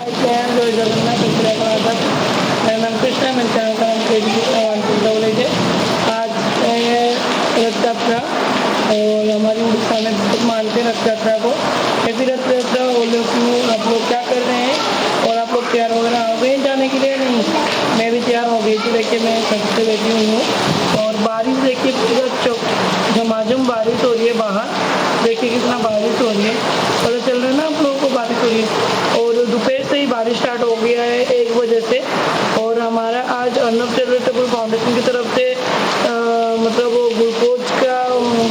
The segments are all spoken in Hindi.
जय जगन्नाथ मेरा नाम कृष्ण है। मेरे चैनल का नाम KG आज रथ यात्रा और हमारी उड़ीसा में बहुत मानते हैं रथ यात्रा को। ऐसी रथ यात्रा वो लोग आप लोग क्या कर रहे हैं और आप लोग तैयार वगैरह हो गए जाने के लिए? नहीं, मैं भी तैयार हो गई थी। देखिए मैं छत से बैठी हुई हूँ और बारिश देखिए पूरा झमाझम बारिश हो रही है बाहर। देखिए कितना बारिश हो रही है, पता चल रहा है ना आप लोगों को बारिश हो रही है। और दोपहर से ही बारिश स्टार्ट हो गया है 1 बजे से। और हमारा आज अर्नब चैरिटेबल फाउंडेशन की तरफ से मतलब वो ग्लूकोज का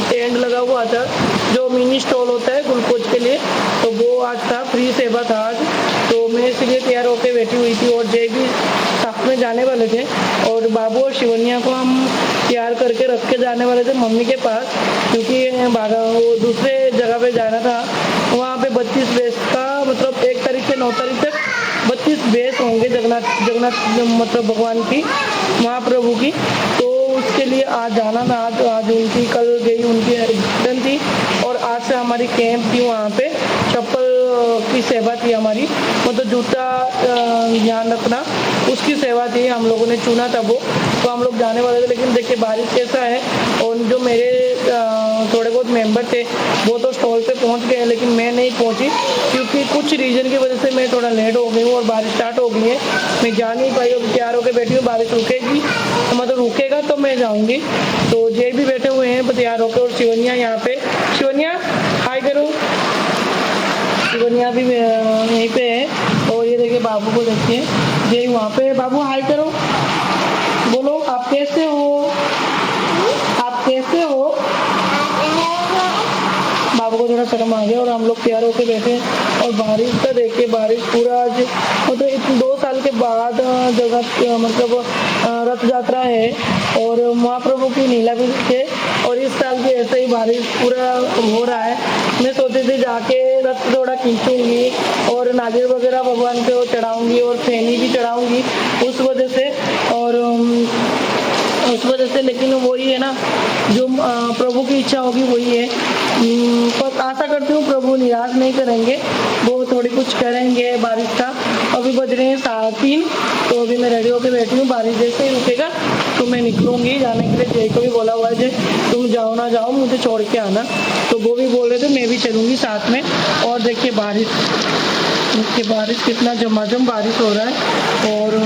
टेंट लगा हुआ था, जो मिनी स्टॉल होता है ग्लूकोज के लिए, तो वो आज था, फ्री सेवा था आज। तो मैं इसलिए तैयार होकर बैठी हुई थी और जय भी साथ में जाने वाले थे और बाबू और शिवन्या को हम तैयार करके रख के जाने वाले थे मम्मी के पास, क्योंकि वो दूसरे जगह पे जाना था। वहाँ पे 32 बेस का मतलब 1 तारीख से 9 तारीख तक 32 बेस होंगे जगन्नाथ मतलब भगवान की, महाप्रभु की। तो उसके लिए आज जाना था। आज उनकी कल गई उनकी एडमिशन थी और आज से हमारी कैंप थी वहाँ पे। चप्पल की सेवा थी हमारी, मतलब जूता ध्यान रखना उसकी सेवा थी, हम लोगों ने चुना था वो। तो हम लोग जाने वाले थे, लेकिन देखिए बारिश कैसा है। और जो मेरे थोड़े बहुत मेंबर थे वो तो स्टॉल पे पहुंच गए, लेकिन मैं नहीं पहुंची क्योंकि कुछ रीजन की वजह से मैं थोड़ा लेट हो गई हूँ और बारिश स्टार्ट हो गई है। मैं जा नहीं पाई और तैयार होकर बैठी हूँ। बारिश रुकेगी मतलब रुकेगा तो मैं जाऊँगी। तो जय भी बैठे हुए हैं तैयार होकर और शिवन्या यहाँ पे। शिवन्या हाय करो। शिवन्या भी यहीं पे है। और ये देखिए बाबू को देखिए, जय वहाँ पे। बाबू हाय करो, बोलो आप कैसे हो, आप कैसे हो। बाबू को थोड़ा शर्म आ गया और हम लोग तैयार होकर बैठे। और बारिश का देखिए, बारिश पूरा आज मतलब 2 साल के बाद जगह मतलब रथ यात्रा है और महाप्रभु की लीला भी है। और इस साल भी ऐसे ही बारिश पूरा हो रहा है। मैं सोची थी जाके रथ थोड़ा खींचूंगी और नारियल वगैरह भगवान को चढ़ाऊंगी और फैनी भी चढ़ाऊंगी उस वजह से, और उस वजह से। लेकिन वही है ना, जो प्रभु की इच्छा होगी वही है। पर आशा करती हूँ प्रभु निराश नहीं करेंगे, वो थोड़ी कुछ करेंगे। बारिश का अभी बज रहे हैं 3:30, तो अभी मैं रेडी होकर बैठी हूँ। बारिश जैसे ही रुकेगा तो मैं निकलूंगी जाने के लिए। जय को भी बोला हुआ है, जय तुम जाओ ना जाओ मुझे छोड़ के आना, तो वो भी बोल रहे थे मैं भी चलूंगी साथ में। और देखिए बारिश कितना झमाझम बारिश हो रहा है और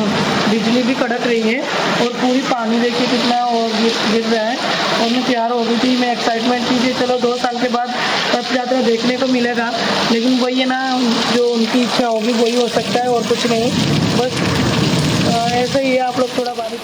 बिजली भी कड़क रही है और पूरी पानी देखिए कितना और गिर रहा है। और मैं तैयार हो गई थी, मैं एक्साइटमेंट थी कि चलो 2 साल के बाद रथ यात्रा देखने को मिलेगा। लेकिन वही है ना, जो उनकी इच्छा होगी वही हो सकता है और कुछ नहीं। बस ऐसा ही है। आप लोग थोड़ा बारिश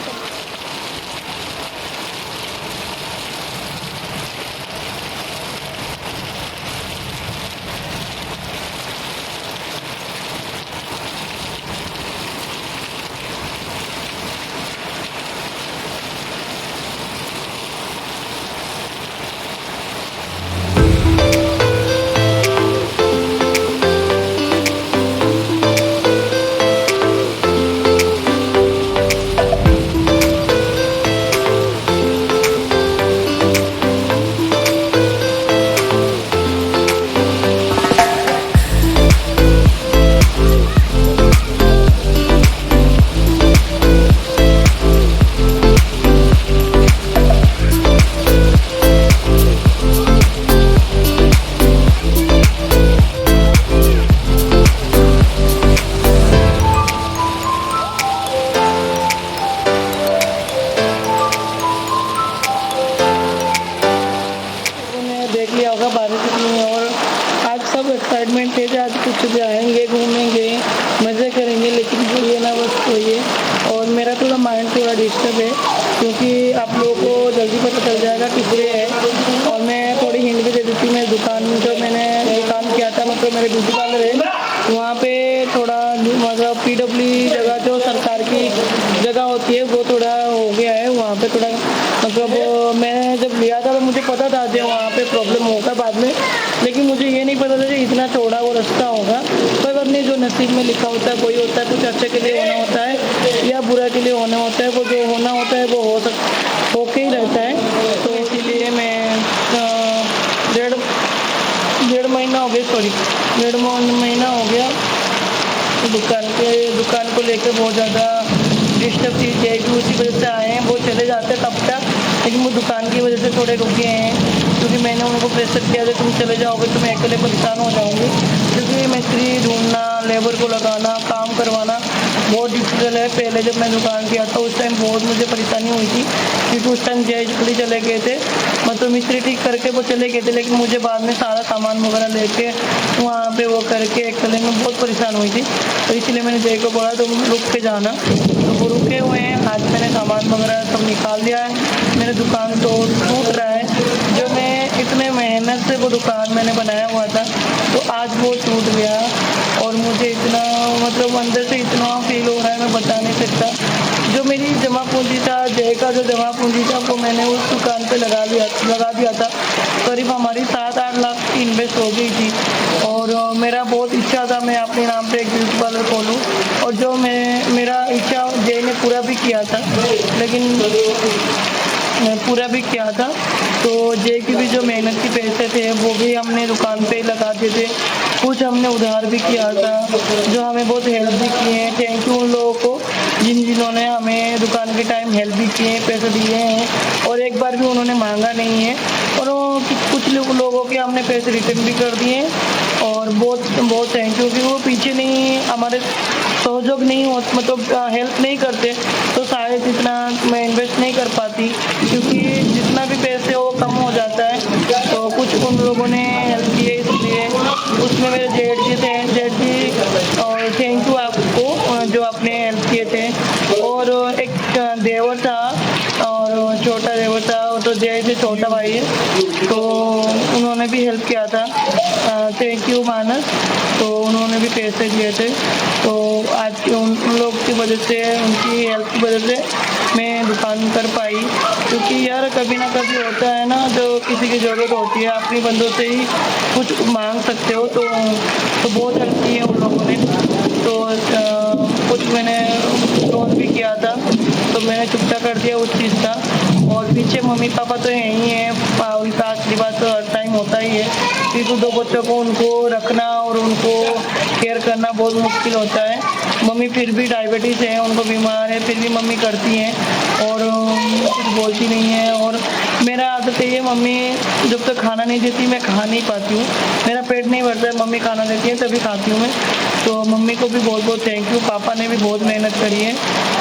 देख लिया होगा बारिश इतनी है। और आज सब एक्साइटमेंट थे कि आज कुछ जाएंगे घूमेंगे मज़े करेंगे, लेकिन वो ये ना बस तो ये। और मेरा थोड़ा माइंड थोड़ा डिस्टर्ब है क्योंकि आप लोगों को जल्दी पता चल जाएगा किसलिए है। और मैं थोड़ी हिंट भी दे देती हूँ। मैं जो मैंने दुकान किया था मतलब मेरे ब्यूटी पार्लर है, वहाँ पे थोड़ा मतलब PWD जगह जो सरकार की जगह होती है वो थोड़ा हो गया है वहाँ पे थोड़ा। मतलब मैंने जब लिया था तो मुझे पता था जो वहाँ पे प्रॉब्लम होगा बाद में, लेकिन मुझे ये नहीं पता था कि इतना चौड़ा वो रास्ता होगा। पर अपने जो नसीब में लिखा होता है वही होता है। कुछ अच्छे के लिए होना होता है या बुरा के लिए होना होता है, वो जो होना होता है वो होके ही रहता है। तो इसीलिए मैं डेढ़ महीना हो गया दुकान को लेकर बहुत ज़्यादा डिस्टर्ब थी। जय भी उसी वजह से आए हैं, वो चले जाते कब तक, लेकिन वो दुकान की वजह से थोड़े रुके हैं क्योंकि मैंने उनको प्रेशर किया था तुम चले जाओगे तो मैं अकेले परेशान हो जाऊँगी, क्योंकि मिस्त्री ढूंढना, लेबर को लगाना, काम करवाना बहुत डिफिकल्ट है। पहले जब मैं दुकान किया था उस टाइम बहुत मुझे परेशानी हुई थी क्योंकि उस टाइम जय जल्दी चले गए थे, मतलब मिस्त्री ठीक करके वो चले गए थे, लेकिन मुझे बाद में सारा सामान वगैरह लेके वहाँ पे वो करके अकेले में बहुत परेशान हुई थी। तो इसलिए मैंने जय को बोला तुम रुक के जाना, तो वो रुके हुए हैं। आज मैंने सामान वगैरह सब निकाल दिया है, मेरी दुकान तो टूट रहा है। जो मैं इतने मेहनत से वो दुकान मैंने बनाया हुआ था तो आज वो टूट गया और मुझे इतना मतलब अंदर से इतना फील हो रहा है मैं बता नहीं सकता। जो मेरी जमा पूंजी था, जय का जो जमा पूंजी था वो मैंने उस दुकान पे लगा दिया था। करीब हमारी 7-8 लाख की इन्वेस्ट हो गई थी और मेरा बहुत इच्छा था मैं अपने नाम पे एक ब्यूटी पार्लर खोलूँ, और जो मेरा इच्छा जय ने पूरा भी किया था, लेकिन पूरा भी किया था। तो जय की भी जो मेहनत के पैसे थे वो भी हमने दुकान पे लगा दिए थे, कुछ हमने उधार भी किया था, जो हमें बहुत हेल्प भी किए हैं। थैंक यू उन लोगों को जिन्होंने हमें दुकान के टाइम हेल्प भी किए, पैसे दिए हैं और एक बार भी उन्होंने मांगा नहीं है। और कुछ लोगों के हमने पैसे रिटर्न भी कर दिए और बहुत थैंक यू कि वो पीछे नहीं, हमारे सहयोग नहीं हो, मतलब हेल्प नहीं करते तो शायद इतना मैं इन्वेस्ट नहीं कर पाती, क्योंकि जितना भी पैसे हो कम हो जाता है। तो कुछ उन लोगों ने हेल्प किए, इसलिए उसमें मेरे जेठ जी थे, और थैंक यू आपको जो आपने हेल्प किए थे। और एक देवर था और छोटा देवर था, तो जय से छोटा भाई है, तो उन्होंने भी हेल्प किया था। थैंक यू मानस, तो उन्होंने भी पैसे दिए थे। तो आज के उन लोग की वजह से, उनकी हेल्प की वजह से मैं दुकान कर पाई, क्योंकि यार कभी ना कभी होता है ना जो किसी की ज़रूरत होती है, अपनी बंदों से ही कुछ मांग सकते हो। तो बहुत हेल्प की है उन लोगों ने। तो कुछ मैंने लोन भी किया था तो मैंने चुकता कर दिया उस चीज़ का। और पीछे मम्मी पापा तो है ही है, उनका आशीर्वाद तो हर टाइम होता ही है, क्योंकि 2 बच्चों को उनको रखना और उनको केयर करना बहुत मुश्किल होता है। मम्मी फिर भी डायबिटीज़ है, उनको बीमार है, फिर भी मम्मी करती हैं और कुछ बोलती नहीं है। और मेरा आदत है ये, मम्मी जब तक खाना नहीं देती मैं खा नहीं पाती हूँ, मेरा पेट नहीं भरता है, मम्मी खाना देती है तभी खाती हूँ मैं। तो मम्मी को भी बहुत थैंक यू। पापा ने भी बहुत मेहनत करी है,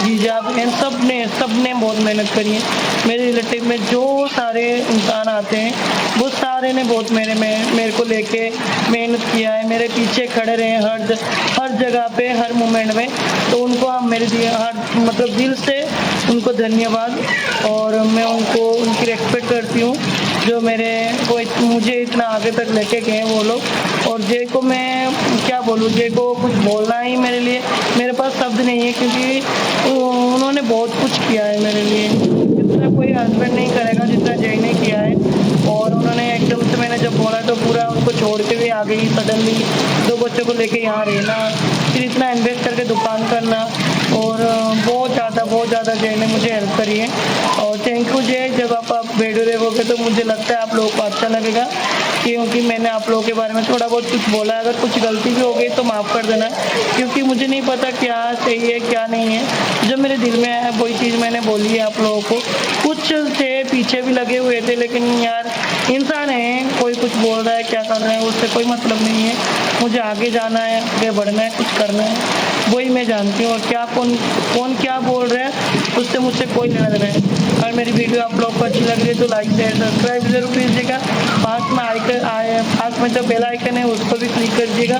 जीजा बहन सब ने बहुत मेहनत करी है। मेरे रिलेटिव में जो सारे इंसान आते हैं वो सारे ने बहुत मेरे को लेके मेहनत किया है, मेरे पीछे खड़े रहे हर जगह पे, हर मोमेंट में। तो उनको हम मेरे दिए मतलब दिल से उनको धन्यवाद, और मैं उनको उनकी रेस्पेक्ट करती हूँ जो मुझे इतना आगे तक लेके गए वो लोग। और जय को मैं क्या बोलूँ, जय को कुछ बोलना ही मेरे पास शब्द नहीं है, क्योंकि उन्होंने बहुत कुछ किया है मेरे लिए, जितना कोई हस्बैंड नहीं करेगा जितना जय ने किया है। और उन्होंने एकदम से मैंने जब बोला तो पूरा उनको छोड़ के भी आ गई सडनली, 2 बच्चों को लेके यहाँ रहना, फिर इतना इन्वेस्ट करके दुकान करना, और बहुत ज़्यादा जय ने मुझे हेल्प करी है। और थैंक यू जय। जब आप वीडियो देखोगे तो मुझे लगता है आप लोगों को अच्छा लगेगा, क्योंकि मैंने आप लोगों के बारे में थोड़ा बहुत कुछ बोला। अगर कुछ गलती भी हो गई तो माफ़ कर देना, क्योंकि मुझे नहीं पता क्या सही है क्या नहीं है। जो मेरे दिल में है वही चीज़ मैंने बोली है आप लोगों को। कुछ थे पीछे भी लगे हुए थे, लेकिन यार इंसान है, कोई कुछ बोल रहा है क्या कर रहा है उससे कोई मतलब नहीं है। मुझे आगे जाना है, आगे बढ़ना है, कुछ करना है, वही मैं जानती हूँ। और क्या कौन क्या बोल रहा है उससे मुझसे कोई लेना देना है। अगर मेरी वीडियो आप लोग को अच्छी लग रही है तो लाइक शेयर सब्सक्राइब जरूर कीजिएगा। पास में जो बेल आइकन है उसको भी क्लिक कर दीजिएगा।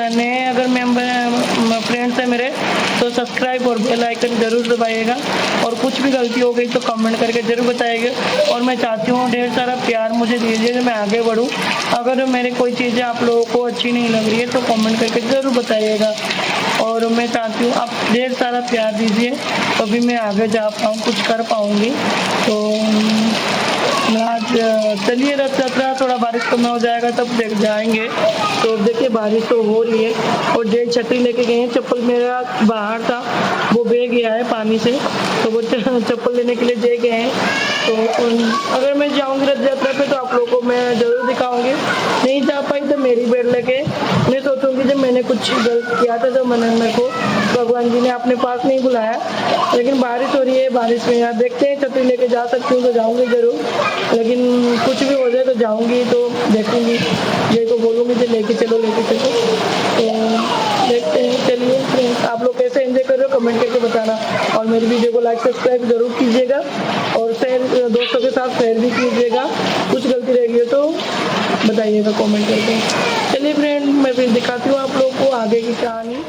नए अगर मेंबर फ्रेंड्स हैं मेरे तो सब्सक्राइब और बेल आइकन जरूर दबाइएगा। और कुछ भी गलती हो गई तो कमेंट करके जरूर बताइएगा। और मैं चाहती हूँ ढेर सारा प्यार मुझे दीजिए मैं आगे बढ़ूँ। अगर मेरी कोई चीज़ें आप लोगों को अच्छी नहीं लग रही है तो कमेंट करके ज़रूर बताइएगा। और मैं चाहती हूँ आप ढेर सारा प्यार दीजिए, तभी मैं आगे जा पाऊँ, कुछ कर पाऊँगी। तो आज चलिए रथ यात्रा, थोड़ा बारिश कम हो जाएगा तब देख जाएंगे। तो देखिए बारिश तो हो रही है और जेल छतरी लेके गए हैं। चप्पल मेरा बाहर था, वो बह गया है पानी से, तो वो चप्पल लेने के लिए दे गए हैं। तो अगर मैं जाऊंगी रथ यात्रा पे तो आप लोगों को मैं जरूर दिखाऊंगी। नहीं जा पाई तो मेरी बेड़ लगे मैं सोचूंगी जब मैंने कुछ गलत किया था तो मैंने मेरे को भगवान जी ने अपने पास नहीं बुलाया। लेकिन बारिश हो रही है, बारिश में यार देखते हैं, छतरी लेके जा सकती हूँ तो जाऊंगी जरूर। लेकिन कुछ भी हो जाए तो जाऊंगी, तो देखूंगी, ये को बोलूंगी जो लेके चलो लेके चलो। तो देखते हैं। चलिए फ्रेंड्स, आप लोग कैसे एंजॉय कर रहे हो कमेंट करके बताना, और मेरी वीडियो को लाइक सब्सक्राइब जरूर कीजिएगा और शेयर दोस्तों के साथ शेयर भी कीजिएगा। कुछ गलती रह गई हो तो बताइएगा कमेंट करके। चलिए फ्रेंड, मैं फिर दिखाती हूँ आप लोग को आगे की कहानी।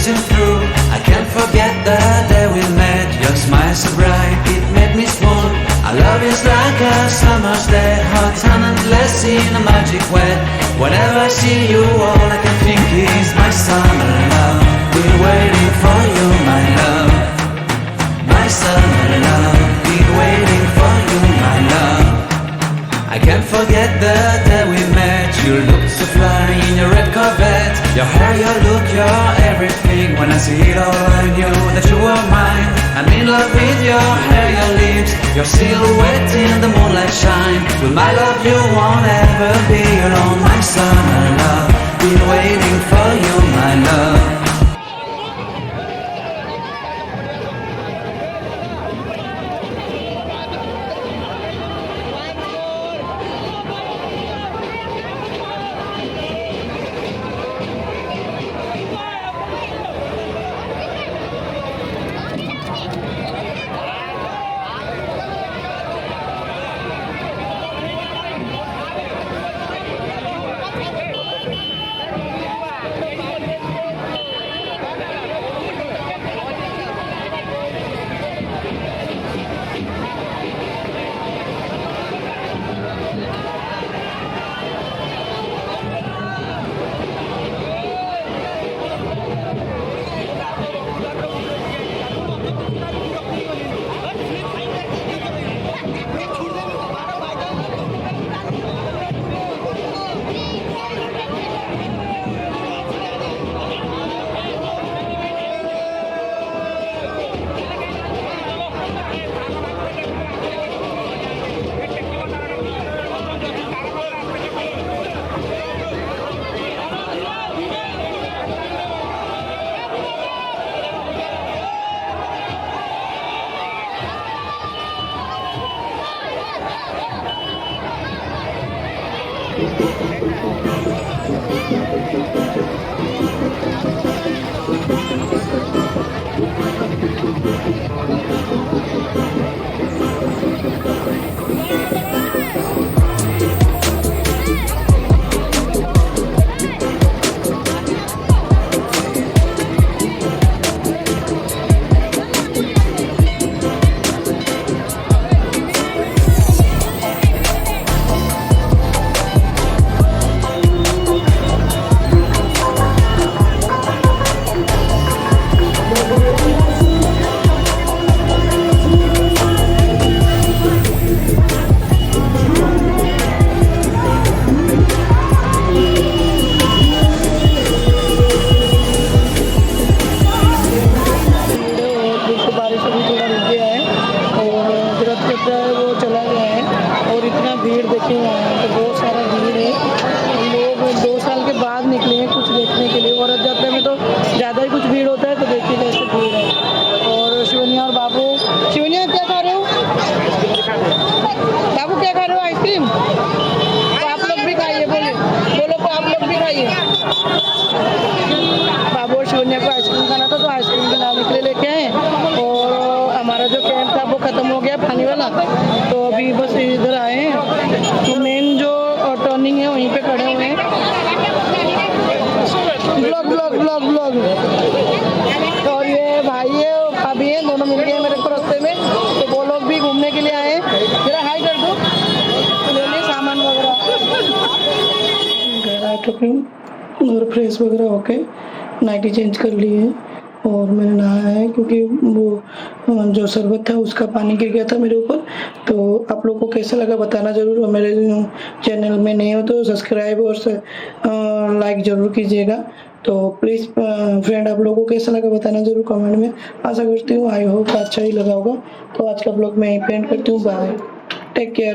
piercing through. I can't forget the day we met. Your smile so bright, it made me swoon. Our love is like a summer's day, hot and endless in a magic way. Whenever I see you, all I can think is my summer love. Been waiting for you, my love. My summer love. Been waiting for you, my love. I can't forget the day we met. You looked so fly in your red Corvette. Your hair, your look, your everything. When I see it all, I knew that you were mine. I'm in love with your hair, your lips, your silhouette in the moonlight shine. With my love, you won't ever be alone. My summer love, been waiting for you, my love. बारिश अभी थोड़ा रुक गया है और जो रथ यात्रा है वो चला गया है और इतना भीड़ देखिए यहाँ तो बहुत सारा भीड़ है। लोग 2 साल के बाद निकले हैं कुछ देखने के लिए और रथ यात्रा में तो ज़्यादा ही कुछ भीड़ होता है तो देखिए कैसे भीड़ है। और शिवनिया और बाबू, शिवनिया क्या खा रहे हो? बाबू क्या खा रहे हो? आइसक्रीम? तो आप लोग भी खाइए, बोलो तो आप लोग भी खाइए। बाबू और शिवनिया को आइसक्रीम खाना था तो आइसक्रीम खिलाने के लिए लेके आए और हमारा जो कैंप था वो ख़त्म हो गया पानी वाला तो अभी बस इधर आए हैं। तो मेन जो टर्निंग है वहीं पे खड़े हुए हैं। ब्लॉग और ये भाई है और भाभी है, दोनों मिल गए मेरे को रास्ते में तो वो लोग भी घूमने के लिए आए हैं। जरा हाई कर दो, ले लिए सामान वगैरह। घर आ चुकी हूँ और फ्रेश वगैरह होके नाइटी चेंज कर ली है और मैंने नहाया है क्योंकि वो जो शरबत था उसका पानी गिर गया था मेरे ऊपर। तो आप लोगों को कैसा लगा बताना ज़रूर और मेरे चैनल में नए हो तो सब्सक्राइब और लाइक ज़रूर कीजिएगा। तो प्लीज़ फ्रेंड आप लोगों को कैसा लगा बताना ज़रूर कमेंट में। आशा करती हूँ आई होप अच्छा ही लगा होगा। तो आज का ब्लॉग मैं यहीं पे एंड करती हूँ। Bye, take care.